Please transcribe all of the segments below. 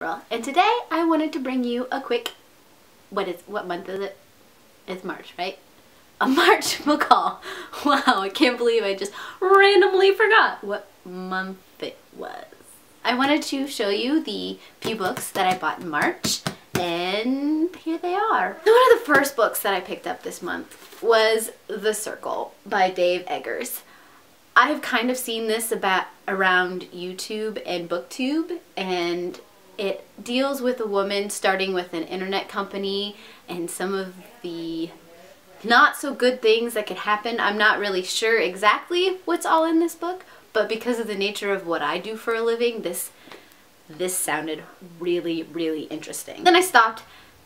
And today I wanted to bring you a quick, what month is it? It's March, right? A March book haul. Wow, I can't believe I just randomly forgot what month it was. I wanted to show you the few books that I bought in March, and here they are. So one of the first books that I picked up this month was The Circle by Dave Eggers. I've kind of seen this around YouTube and BookTube, and it deals with a woman starting with an internet company and some of the not so good things that could happen. I'm not really sure exactly what's all in this book, but because of the nature of what I do for a living, this sounded really, really interesting. Then I stopped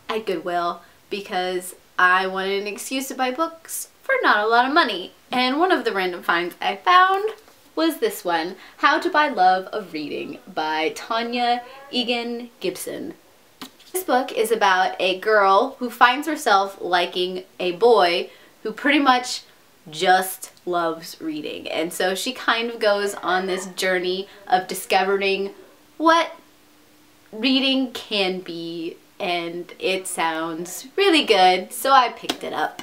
at Goodwill because I wanted an excuse to buy books for not a lot of money. And one of the random finds I found was this one, How to Buy Love of Reading by Tanya Egan Gibson. This book is about a girl who finds herself liking a boy who pretty much just loves reading. And so she kind of goes on this journey of discovering what reading can be, and it sounds really good, so I picked it up.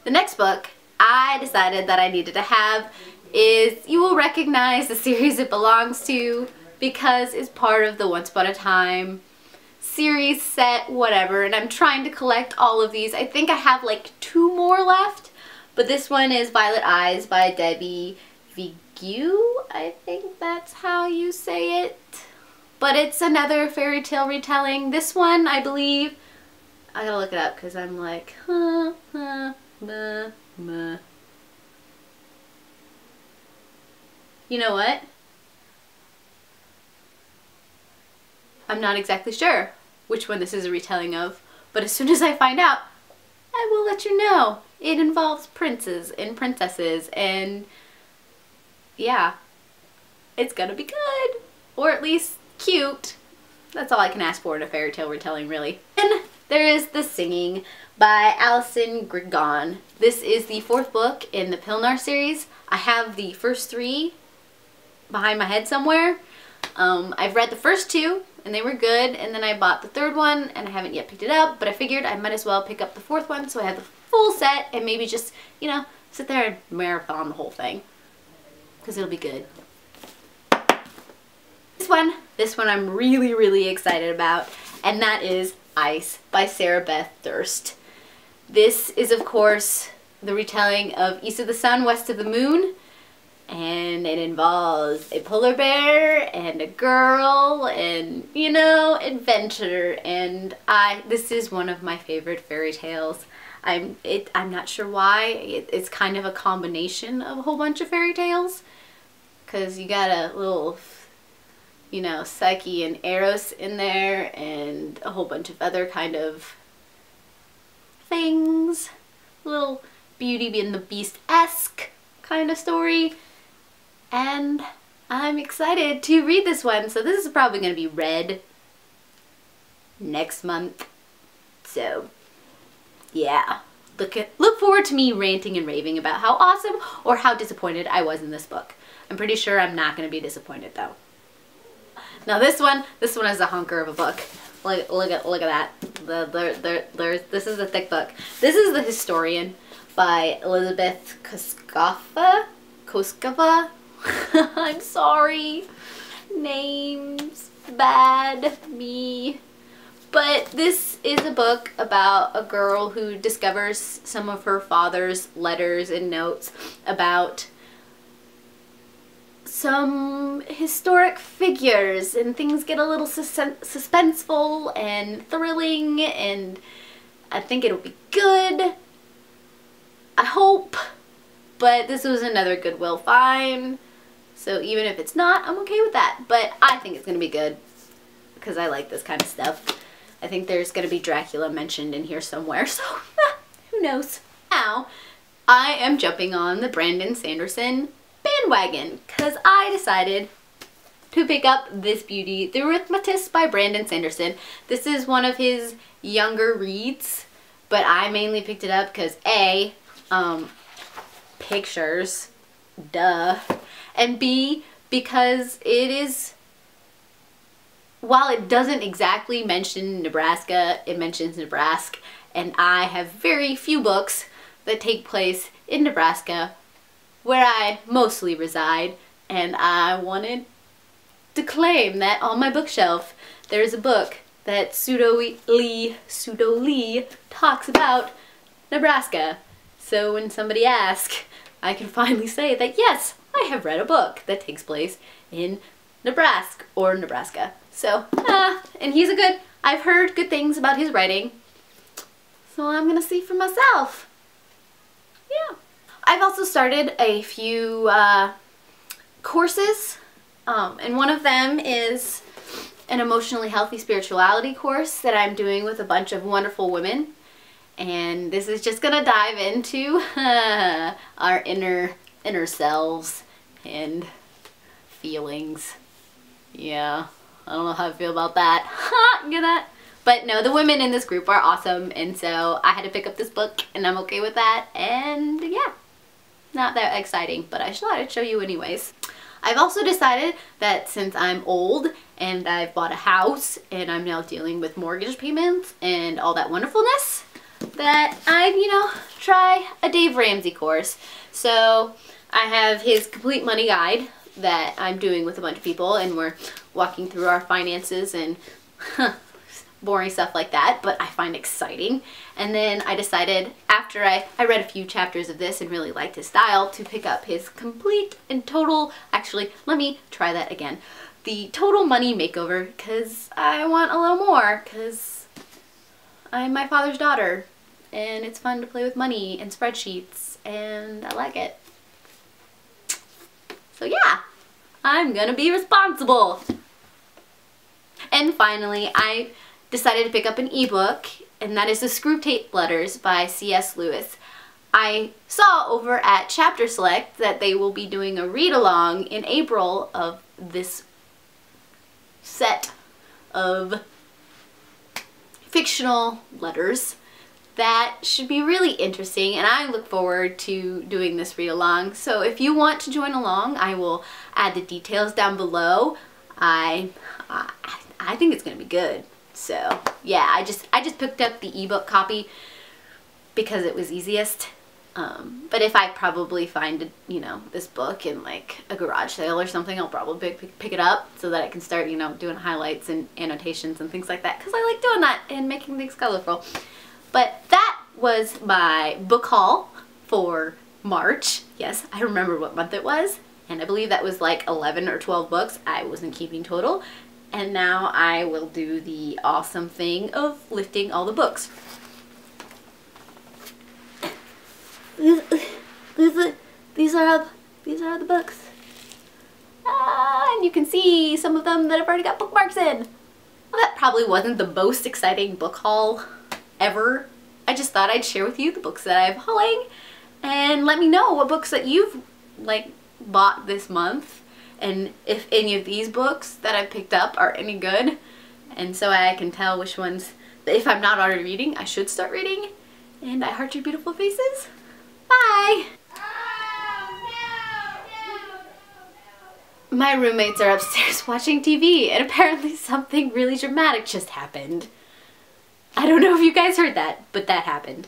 The next book I decided that I needed to have is, you will recognize the series it belongs to because it's part of the Once Upon a Time series set, whatever, and I'm trying to collect all of these. I think I have like 2 more left, but this one is Violet Eyes by Debbie Vigue. I think that's how you say it. But it's another fairy tale retelling. This one, I believe, I gotta look it up because I'm like, You know what? I'm not exactly sure which one this is a retelling of, but as soon as I find out, I will let you know. It involves princes and princesses, and yeah, it's gonna be good, or at least cute. That's all I can ask for in a fairy tale retelling, really. And there is The Singing by Alison Grigon. This is the 4th book in the Pilnar series. I have the first 3 behind my head somewhere. I've read the first 2 and they were good, and then I bought the 3rd one and I haven't yet picked it up, but I figured I might as well pick up the 4th one so I have the full set and maybe just, you know, sit there and marathon the whole thing because it'll be good. This one I'm really, really excited about, and that is Ice by Sarah Beth Durst. This is, of course, the retelling of East of the Sun, West of the Moon, and it involves a polar bear and a girl and, you know, adventure, and this is one of my favorite fairy tales. I'm not sure why. It's kind of a combination of a whole bunch of fairy tales, because you got a little, you know, Psyche and Eros in there and a whole bunch of other kind of things. A little Beauty and the Beast-esque kind of story. And I'm excited to read this one. So this is probably going to be read next month. So yeah, look forward to me ranting and raving about how awesome or how disappointed I was in this book. I'm pretty sure I'm not going to be disappointed though. Now this one is a hunker of a book. Look at that. This is a thick book. This is The Historian by Elizabeth Koskova. I'm sorry. Names, bad, me. But this is a book about a girl who discovers some of her father's letters and notes about some historic figures, and things get a little suspenseful and thrilling, and I think it'll be good. I hope. But this was another Goodwill find, so even if it's not, I'm okay with that. But I think it's gonna be good because I like this kind of stuff. I think there's gonna be Dracula mentioned in here somewhere, so who knows. Now I am jumping on the Brandon Sanderson bandwagon because I decided to pick up this beauty, The Rithmatist by Brandon Sanderson. This is one of his younger reads, but I mainly picked it up because A, pictures, duh, and B, because it is while it doesn't exactly mention Nebraska, it mentions Nebraska, and I have very few books that take place in Nebraska, where I mostly reside, and I wanted to claim that on my bookshelf there's a book that pseudo-ly talks about Nebraska. So when somebody asks, I can finally say that yes, I have read a book that takes place in Nebraska or Nebraska. So, and I've heard good things about his writing, so I'm gonna see for myself. Yeah. I've also started a few courses, and one of them is an emotionally healthy spirituality course that I'm doing with a bunch of wonderful women. And this is just gonna dive into our inner selves and feelings. Yeah, I don't know how I feel about that. Get that? But no, the women in this group are awesome, and so I had to pick up this book, and I'm okay with that. And yeah, not that exciting, but I thought I'd show you anyways. I've also decided that since I'm old and I've bought a house and I'm now dealing with mortgage payments and all that wonderfulness, that I'd, try a Dave Ramsey course. So I have his complete money guide that I'm doing with a bunch of people, and we're walking through our finances and boring stuff like that, but I find exciting. And then I decided, after I read a few chapters of this and really liked his style, to pick up his complete and total, actually, let me try that again, the Total Money Makeover, because I want a little more, because I'm my father's daughter, and it's fun to play with money and spreadsheets, and I like it. So yeah, I'm gonna be responsible. And finally, I decided to pick up an ebook, and that is the Screwtape Letters by C.S. Lewis. I saw over at Chapter Select that they will be doing a read-along in April of this set of fictional letters that should be really interesting, and I look forward to doing this read-along. So if you want to join along, I will add the details down below. I think it's gonna be good. So yeah, I just picked up the ebook copy because it was easiest. But if I probably find this book in like a garage sale or something, I'll probably pick it up so that I can start doing highlights and annotations and things like that, because I like doing that and making things colorful. But that was my book haul for March. Yes, I remember what month it was, and I believe that was like 11 or 12 books. I wasn't keeping total. And now I will do the awesome thing of lifting all the books. These are the books. And you can see some of them that I've already got bookmarks in. Well, that probably wasn't the most exciting book haul ever. I just thought I'd share with you the books that I'm hauling, and let me know what books that you've bought this month, and if any of these books that I've picked up are any good, and so I can tell which ones, if I'm not already reading, I should start reading. And I heart your beautiful faces. Bye! My roommates are upstairs watching TV, and apparently something really dramatic just happened. I don't know if you guys heard that, but that happened.